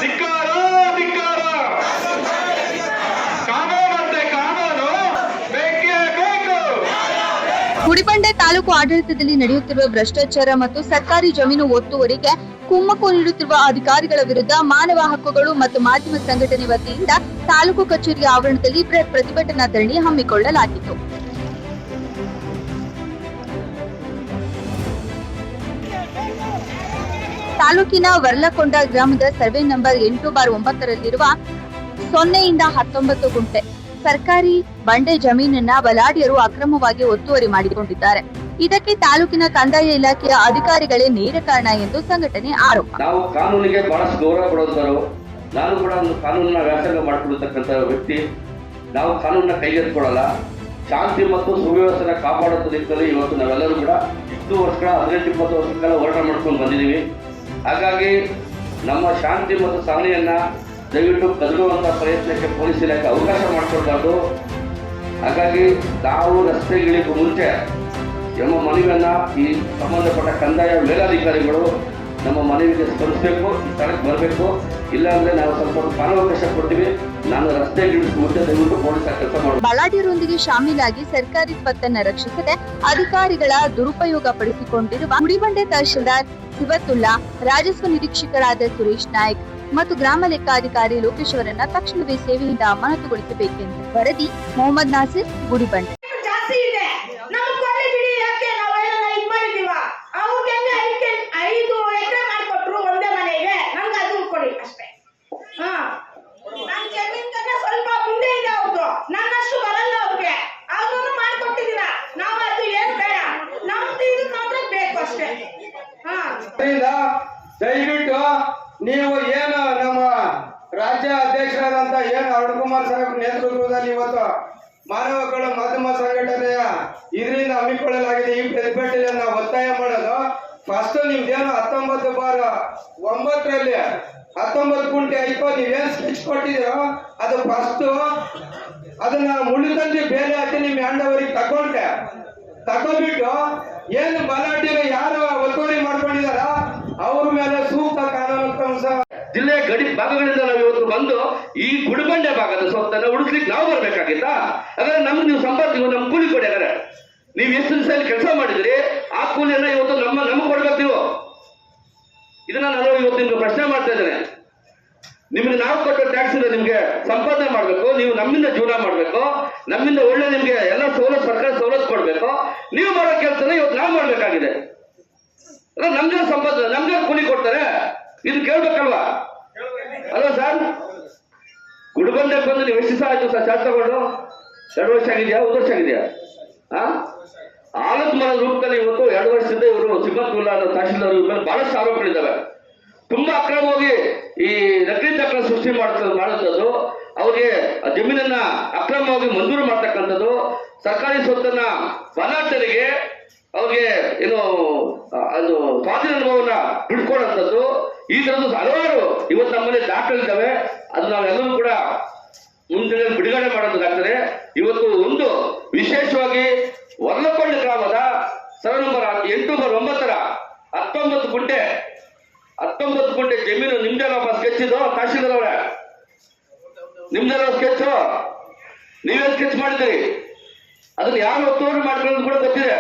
ಧಿಕ್ಕಾರ ಧಿಕ್ಕಾರ. ಕಾನೂನಂತೆ ಕಾನೂನು ಬೇಕೇ ಬೇಕು. ಗುಡಿಬಂಡೆ ತಾಲೂಕು ಆಡಳಿತದಲ್ಲಿ ನಡೆಯುತ್ತಿರುವ ಭ್ರಷ್ಟಾಚಾರ ಮತ್ತು ಸರ್ಕಾರಿ ಜಮೀನು ಒತ್ತುವರಿಗೆ ಕುಮ್ಮಕ್ಕು ನೀಡುತ್ತಿರುವ ಅಧಿಕಾರಿಗಳ ವಿರುದ್ಧ ಮಾನವ ಹಕ್ಕುಗಳು ಮತ್ತು ಮಾಧ್ಯಮ ಸಂಘಟನೆ ವತಿಯಿಂದ ತಾಲೂಕು ಕಚೇರಿ ಆವರಣದಲ್ಲಿ ಪ್ರತಿಭಟನಾ ಧರಣಿ ಹಮ್ಮಿಕೊಳ್ಳಲಾಗಿತ್ತು. ತಾಲೂಕಿನ ವರ್ಲಕೊಂಡ ಗ್ರಾಮದ ಸರ್ವೆ ನಂಬರ್ 8/9ರಲ್ಲಿರುವ 0 19 ಗುಂಟೆ ಸರ್ಕಾರಿ ಬಂಡೆ ಜಮೀನನ್ನ ಬಲಾಢ್ಯರು ಅಕ್ರಮವಾಗಿ ಒತ್ತುವರಿ ಮಾಡಿಕೊಂಡಿದ್ದಾರೆ. ಇದಕ್ಕೆ ತಾಲೂಕಿನ ಕಂದಾಯ ಇಲಾಖೆಯ ಅಧಿಕಾರಿಗಳೇ ನೇರ ಕಾರಣ ಎಂದು ಸಂಘಟನೆ ಆರೋಪ. ನಾವು ಕಾನೂನಿಗೆ ಬಹಳಷ್ಟು ಗೌರವ ಕೊಡೋದು. ನಾನು ಕೂಡ ಒಂದು ಕಾನೂನನ್ನ ವ್ಯಾಸಂಗ ಮಾಡಿಕೊಡತಕ್ಕಂಥ ವ್ಯಕ್ತಿ. ನಾವು ಕಾನೂನನ್ನ ಕೈಗೆತ್ತಿಕೊಳ್ಳಲ್ಲ. ಶಾಂತಿ ಮತ್ತು ಸುವ್ಯವಸ್ಥೆನ ಕಾಪಾಡುವ ನಿಟ್ಟಿನಲ್ಲಿ ಇವತ್ತು ನಾವೆಲ್ಲರೂ ಕೂಡ 10 ವರ್ಷಗಳ 18-20 ವರ್ಷಗಳ ಕಾಲ ಹೋರಾಟ ಮಾಡ್ಕೊಂಡು ಬಂದಿದ್ದೀವಿ. ಹಾಗಾಗಿ ನಮ್ಮ ಶಾಂತಿ ಮತ್ತು ಸಹನೆಯನ್ನ ದಯವಿಟ್ಟು ಕದಡುವಂಥ ಪ್ರಯತ್ನಕ್ಕೆ ಪೊಲೀಸ್ ಇಲಾಖೆ ಅವಕಾಶ ಮಾಡಿಕೊಡ್ಬಾರ್ದು. ಹಾಗಾಗಿ ನಾವು ರಸ್ತೆಗಿಳಿಗೂ ಮುಂಚೆ ನಮ್ಮ ಮನವಿಯನ್ನ ಈ ಸಂಬಂಧಪಟ್ಟ ಕಂದಾಯ ಮೇಲಾಧಿಕಾರಿಗಳು ನಮ್ಮ ಮನವಿಗೆ ಸ್ಪಂದಿಸಬೇಕು, ಸ್ಥಳಕ್ಕೆ ಬರಬೇಕು. ಇಲ್ಲಾಂದ್ರೆ ನಾವು ಸ್ವಲ್ಪ ಕಾಲಾವಕಾಶ ಕೊಡ್ತೀವಿ. ನಾನು ರಸ್ತೆಗಿಳಿಗೂ ಮುಂಚೆ ದಯವಿಟ್ಟು ಪೊಲೀಸ್ ಕೆಲಸ ಮಾಡಿ ಬಲಾಢ್ಯರೊಂದಿಗೆ ಶಾಮೀಲಾಗಿ ಸರ್ಕಾರಿ ಸ್ವತ್ತನ್ನ ರಕ್ಷಿಸದೆ ಅಧಿಕಾರಿಗಳ ದುರುಪಯೋಗ ಪಡಿಸಿಕೊಂಡಿರುವ ಗುಡಿಬಂಡೆ ತಹಶೀಲ್ದಾರ್ ಸಿಬತ್ತುಲ್ಲಾ, ರಾಜಸ್ವ ನಿರೀಕ್ಷಕರಾದ ಸುರೇಶ್ ನಾಯ್ಕ್ ಮತ್ತು ಗ್ರಾಮ ಲೆಕ್ಕಾಧಿಕಾರಿ ಲೋಕೇಶ್ವರನ್ನ ತಕ್ಷಣವೇ ಸೇವೆಯಿಂದ ಅಮಾನತುಗೊಳಿಸಬೇಕೆಂದು ವರದಿ ಮೊಹಮ್ಮದ್ ನಾಸಿರ್, ಗುಡಿಬಂಡೆ. ಜಾಸ್ತಿ ಇದೆ ನಮ್ಮ ಕೊಲ್ಲಿ ಬಿಡಿ. ಯಾಕೆ ನಾವೆಲ್ಲ ಇದು ಮಾಡಿದೀವ? ಅವ್ರಿಗೆ 5 ಎಕರೆ ಮಾಡ್ಕೊಟ್ರು ಒಂದೇ ಮನೆಗೆ. ನಂಗೆ ಅದು ಕೊಡಿ ಅಷ್ಟೇ. ನನ್ನ ಜಮೀನ್ಕನ್ನ ಸ್ವಲ್ಪ ಮುಂದೆ ಇದೆ ಅವ್ರದ್ದು. ನನ್ನಷ್ಟು ಬರಲ್ಲ ಅವ್ರಿಗೆ. ಅದನ್ನು ಮಾಡ್ಕೊಟ್ಟಿದ್ದೀರಾ. ನಾವು ಅದು ಏನು ಬೇಡ, ನಮ್ದು ಇದು ಮಾತ್ರ ಬೇಕು ಅಷ್ಟೇ. ದಯವಿಟ್ಟು ನೀವು ಏನು ನಮ್ಮ ರಾಜ್ಯ ಅಧ್ಯಕ್ಷರಾದಂತ ಏನು ಅರುಣಕುಮಾರ್ ಸಾಹೇಬ್ ನೇತೃತ್ವದಲ್ಲಿ ಇವತ್ತು ಮಾನವ ಹಕ್ಕುಗಳ ಮಾಧ್ಯಮ ಸಂಘಟನೆಯ ಇದರಿಂದ ಹಮ್ಮಿಕೊಳ್ಳಲಾಗಿದೆ ಈ ಪ್ರತಿಭಟನೆಯನ್ನ ಒತ್ತಾಯ ಮಾಡೋದು. ಫಸ್ಟ್ ನಿಮ್ದೇನು 19/9ರಲ್ಲಿ 19 ಗುಂಟೆ 20 ನೀವೇನು ಸ್ಕೆಚ್ ಕೊಟ್ಟಿದ್ದೀರೋ ಅದು ಫಸ್ಟ್ ಅದನ್ನ ಮುಳ್ಳುತಂದಿ ಬೇರೆ ಹಾಕಿ ನಿಮ್ಮ ಹ್ಯಾಂಡವರಿಗೆ ತಗೊಂಡ್ಬಿಟ್ಟು ಏನು ಬಲಾಢ್ಯರು ಯಾರು ಒತ್ತುವರಿ ಮಾಡ್ಕೊಂಡಿದಾರ ಅವ್ರ ಮೇಲೆ ಸೂಕ್ತ ಕಾನೂನು ಕ್ರಮ. ಜಿಲ್ಲೆಯ ಗಡಿ ಭಾಗಗಳಿಂದ ನಾವು ಇವತ್ತು ಬಂದು ಈ ಗುಡಿಬಂಡೆ ಭಾಗದ ಸ್ವತ್ತನ್ನು ಉಳಿಸ್ಲಿಕ್ಕೆ ನಾವು ಬರ್ಬೇಕಾಗಿತ್ತ? ಹಾಗಾದ್ರೆ ನಮ್ಗೆ ನೀವು ಸಂಪಾದಿಸಿ ನಮ್ಗೆ ಕೂಲಿ ಕೊಡಿ. ಹಾಗಾದ್ರೆ ನೀವು ಎಷ್ಟು ದಿವಸ ಕೆಲಸ ಮಾಡಿದ್ರಿ ಆ ಕೂಲಿಯನ್ನ ಇವತ್ತು ನಮಗೆ ಕೊಡ್ಬೇಕು ನೀವು. ಇದನ್ನ ನಾನು ಇವತ್ತು ನಿಮ್ಗೆ ಪ್ರಶ್ನೆ ಮಾಡ್ತಾ ಇದ್ದೇನೆ. ನಿಮ್ಗೆ ನಾವು ಕೊಟ್ಟೋ ಟ್ಯಾಕ್ಸ್ ಇದೆ, ನಿಮ್ಗೆ ಸಂಪಾದನೆ ಮಾಡ್ಬೇಕು, ನೀವು ನಮ್ಮಿಂದ ಜೀವನ ಮಾಡ್ಬೇಕು, ನಮ್ಮಿಂದ ಒಳ್ಳೆ ನಿಮ್ಗೆ ಎಲ್ಲ ಸವಲತ್ತು ಸರ್ಕಾರ ಸವಲತ್ತು ಕೊಡ್ಬೇಕು. ನೀವು ಮಾಡೋ ಕೆಲಸನ ಇವತ್ತು ನಾವು ಮಾಡ್ಬೇಕಾಗಿದೆ. ನಮ್ಗೆ ಸಂಪಾದನೆ ನಮ್ಗೆ ಕೂಲಿ ಕೊಡ್ತಾರೆ, ಇದು ಕೇಳ್ಬೇಕಲ್ವಾ? ಅಲ್ವಾ ಸರ್? ಗುಡಿಬಂಡೆ ಬಂದು ನೀವು ಎಷ್ಟು ದಿವಸ ಆಯ್ತು ಸರ್ ಚಾರ್ಜ್ ತಗೊಂಡು? 2 ವರ್ಷ ಆಗಿದೆಯಾ, 1 ವರ್ಷ ಆಗಿದೆಯಾ? ಆಲದ ಮರದ ರೂಪದಲ್ಲಿ ಇವತ್ತು 2 ವರ್ಷದಿಂದ ಇವರು ಸಿಬತ್ತುಲ್ಲಾ ಅನ್ನೋ ತಹಶೀಲ್ದಾರ್ ಇವ್ರ ಮೇಲೆ ಬಹಳಷ್ಟು ಆರೋಪಗಳಿದ್ದಾವೆ. ತುಂಬಾ ಅಕ್ರಮವಾಗಿ ಈ ನಕಲಿ ದಾಖಲೆ ಸೃಷ್ಟಿ ಮಾಡುವಂಥದ್ದು, ಅವ್ರಿಗೆ ಜಮೀನನ್ನ ಅಕ್ರಮವಾಗಿ ಮಂಜೂರು ಮಾಡ್ತಕ್ಕಂಥದ್ದು, ಸರ್ಕಾರಿ ಸ್ವತ್ತನ್ನ ಬಲಾಢ್ಯರಿಗೆ ಅವ್ರಿಗೆ ಏನು ಅದು ಸ್ವಾಧೀನ ಅನುಭವನ ಬಿಡ್ಕೊಡುವಂಥದ್ದು, ಈ ತರದ್ದು ಹಲವಾರು ಇವತ್ತು ನಮ್ಮಲ್ಲಿ ದಾಖಲಿದ್ದಾವೆ. ಅದು ನಾವೆಲ್ಲರೂ ಕೂಡ ಮುಂದೆ ಬಿಡುಗಡೆ ಮಾಡೋದಾಗ್ತದೆ. ಇವತ್ತು ಒಂದು ವಿಶೇಷವಾಗಿ ವರ್ಲಕೊಂಡ ಗ್ರಾಮದ ಸರ್ವೆ ನಂಬರ್ 8/9ರ 19 ಗುಂಟೆ ಜಮೀನು ನಿಮ್ದೆಲ್ಲ ಸ್ಕೆಚ್ ಇದು ತಹಶೀಲ್ದಾರ್ ಅವರೇ, ನಿಮ್ದೆಲ್ಲ ಸ್ಕೆಚ್ ನೀವೇ ಸ್ಕೆಚ್ ಮಾಡಿದ್ದೀರಿ. ಅದನ್ನ ಯಾರು ಒತ್ತುವರಿ ಮಾಡ್ಕೊಳ್ಳೋದು ಕೂಡ ಗೊತ್ತಿದೆ.